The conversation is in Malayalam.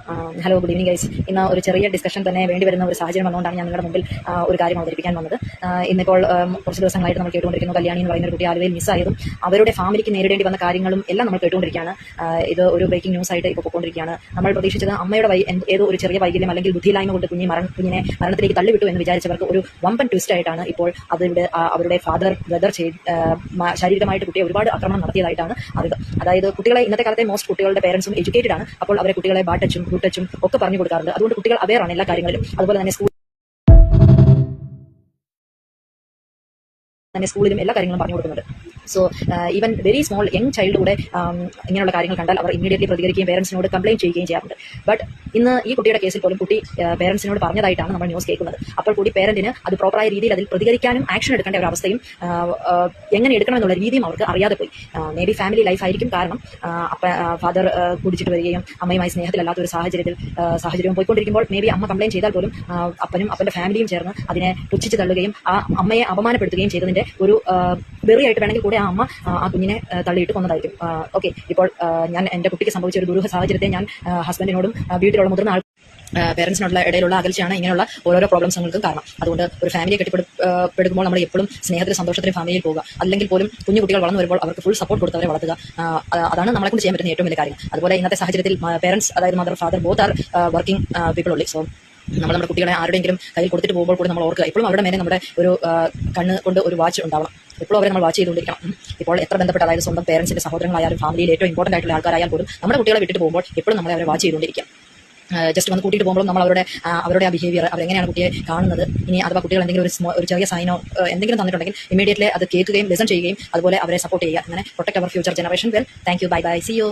Hello, good evening guys. ഇന്ന് ഒരു ചെറിയ ഡിസ്കഷൻ തന്നെ വേണ്ടി വരുന്ന ഒരു സാഹചര്യം വന്നുകൊണ്ടാണ് ഞാൻ നിങ്ങളുടെ മുമ്പിൽ ഒരു കാര്യം അവതരിപ്പിക്കാൻ വന്നത്. ഇന്നിപ്പോൾ കുറച്ച് ദിവസങ്ങളായിട്ട് നമ്മൾ കേട്ടുകൊണ്ടിരിക്കുന്നു കല്യാണി എന്ന് പറയുന്ന ഒരു കുട്ടി ആലുവയിൽ മിസ്സായതും അവരുടെ ഫാമിലിക്ക് നേരിടേണ്ടി വന്ന കാര്യങ്ങളും എല്ലാം നമ്മൾ കേട്ടുകൊണ്ടിരിക്കുകയാണ്. ഇത് ഒരു ബ്രേക്കിംഗ് ന്യൂസ് ആയിട്ട് ഇപ്പോൾ പോയിക്കൊണ്ടിരിക്കുകയാണ്. നമ്മൾ പ്രതീക്ഷിച്ചത് അമ്മയുടെ ഏതോ ഒരു ചെറിയ വൈകല്യം അല്ലെങ്കിൽ ബുദ്ധിയില്ലായ്മ കൊണ്ട് കുഞ്ഞിനെ മരണത്തിലേക്ക് തള്ളിവിട്ടു എന്ന് വിചാരിച്ചവർക്ക് ഒരു വമ്പൻ ട്വിസ്റ്റ് ആയിട്ടാണ് ഇപ്പോൾ അവരുടെ ബ്രദർ ശാരീരികമായിട്ട് കുട്ടിയെ ഒരുപാട് ആക്രമണം നടത്തിയതായിട്ടാണ് അറിവ്. അതായത് കുട്ടികളെ ഇന്നത്തെ കാലത്തെ മോസ്റ്റ് കുട്ടികളുടെ പേരൻസും എഡ്യൂക്കേറ്റഡ് ആണ്. അപ്പോൾ അവരെ കുട്ടികളെ ബാട്ടച്ചും കൂട്ടച്ചും ഒക്കെ പറഞ്ഞു കൊടുക്കാറുണ്ട്. അതുകൊണ്ട് കുട്ടികൾ അവെയറാണ് എല്ലാ കാര്യങ്ങളിലും. അതുപോലെ തന്നെ സ്കൂളിലും എല്ലാ കാര്യങ്ങളും പറഞ്ഞു കൊടുക്കുന്നുണ്ട്. So even very small young child കൂടെ ഇങ്ങനെയുള്ള കാര്യങ്ങൾ കണ്ടാൽ അവർ ഇമ്മീഡിയറ്റ്ലി പ്രതികരിക്കുകയും പേരൻസിനോട് കംപ്ലയിന്റ് ചെയ്യുകയും ചെയ്യാറുണ്ട്. ബട്ട് ഇന്ന് ഈ കുട്ടിയുടെ കേസിൽ പോലും കുട്ടി പേരൻസിനോട് പറഞ്ഞതായിട്ടാണ് നമ്മൾ ന്യൂസ് കേൾക്കുന്നത്. അപ്പോൾ കൂടി പേരന്റിന് അത് പ്രോപ്പറായ രീതിയിൽ അതിൽ പ്രതികരിക്കാനും ആക്ഷൻ എടുക്കേണ്ട ഒരു അവസ്ഥയും എങ്ങനെ എടുക്കണമെന്നുള്ള രീതിയും അവർക്ക് അറിയാതെ പോയി. മേ ബി ഫാമിലി ലൈഫ് ആയിരിക്കും. കാരണം ഫാദർ കുടിച്ചിട്ട് വരികയും അമ്മയുമായി സ്നേഹത്തിലല്ലാത്ത ഒരു സാഹചര്യവും പോയിക്കൊണ്ടിരിക്കുമ്പോൾ മേ ബി അമ്മ കംപ്ലയിന്റ് ചെയ്താൽ പോലും അപ്പനും അപ്പന്റെ ഫാമിലിയും ചേർന്ന് അതിനെ പുച്ഛിച്ച് തള്ളുകയും ആ അമ്മയെ അപമാനപ്പെടുത്തുകയും ചെയ്തതിന്റെ ഒരു വെറിയായിട്ട് വേണമെങ്കിൽ കൂടെ ആ അമ്മ ആ കുഞ്ഞിനെ തള്ളിയിട്ട് കൊന്നതായിരിക്കും. ഓക്കെ, ഇപ്പോൾ ഞാൻ എന്റെ കുട്ടിക്ക് സംഭവിച്ച ഒരു ദുരൂഹ സാഹചര്യത്തെ ഞാൻ ഹസ്ബൻഡിനോടും വീട്ടിലുള്ള മുതിർന്ന പേരൻസിനുള്ള ഇടയിലുള്ള അകൽച്ചയാണ് ഇങ്ങനെയുള്ള ഓരോ പ്രോബ്ലംസുകൾക്കും കാരണം. അതുകൊണ്ട് ഒരു ഫാമിലിയെ കെട്ടിപ്പടുക്കുമ്പോൾ നമ്മൾ എപ്പോഴും സ്നേഹത്തിലും സന്തോഷത്തിലും ഫാമിലിയിൽ പോകുക. അല്ലെങ്കിൽ പോലും കുഞ്ഞു കുട്ടികൾ വളർന്നു വരുമ്പോൾ അവർക്ക് ഫുൾ സപ്പോർട്ട് കൊടുത്തവരെ വളർത്തുക. അതാണ് നമ്മളെ കൊണ്ട് ചെയ്യാൻ പറ്റുന്ന ഏറ്റവും വലിയ കാര്യം. അതുപോലെ ഇന്നത്തെ സാഹചര്യത്തിൽ പേരൻസ്, അതായത് mother father both are working people ഉള്ളി. സോ നമ്മുടെ കുട്ടികളെ ആരുടെയെങ്കിലും കയ്യിൽ കൊടുത്തിട്ട് പോകുമ്പോൾ കൂടി നമ്മൾ ഓർക്കുക, എപ്പോഴും അവരുടെ മേലെ നമ്മുടെ ഒരു കണ്ണ് കൊണ്ട് ഒരു വാച്ച് ഉണ്ടാവണം. എപ്പോഴും അവരെ നമ്മൾ വാച്ച് ചെയ്തുകൊണ്ടിരിക്കണം. ഇപ്പോൾ എത്ര ബന്ധപ്പെട്ട, അതായത് സ്വന്തം പേരൻസിന്റെ സഹോദരങ്ങളായാലും ഫാമിലിയിൽ ഏറ്റവും ഇമ്പോർട്ടന്റ് ആയിട്ടുള്ള ആൾക്കാരായാൽ പോലും നമ്മുടെ കുട്ടികളെ വിട്ടിട്ട് പോകുമ്പോൾ എപ്പോഴും നമ്മളെ അവരെ വാച്ച് ചെയ്തുകൊണ്ടിരിക്കുക. ജസ്റ്റ് വന്ന് കൂട്ടിയിട്ട് പോകുമ്പോൾ നമ്മൾ അവരുടെ ആ ബിഹേവിയർ, അവരെങ്ങനെയാണ് കുട്ടിയെ കാണുന്നത്, ഇനി അഥവാ കുട്ടികൾ എന്തെങ്കിലും ഒരു ചെറിയ സൈനോ എന്തെങ്കിലും തന്നിട്ടുണ്ടെങ്കിൽ ഇമീഡിയറ്റ്ലി അത് കേൾക്കുകയും ലിസൺ ചെയ്യുകയും അതുപോലെ അവരെ സപ്പോർട്ട് ചെയ്യുക. അങ്ങനെ പ്രൊട്ടക്ട് അവർ future generation well. Thank you, bye bye, see U.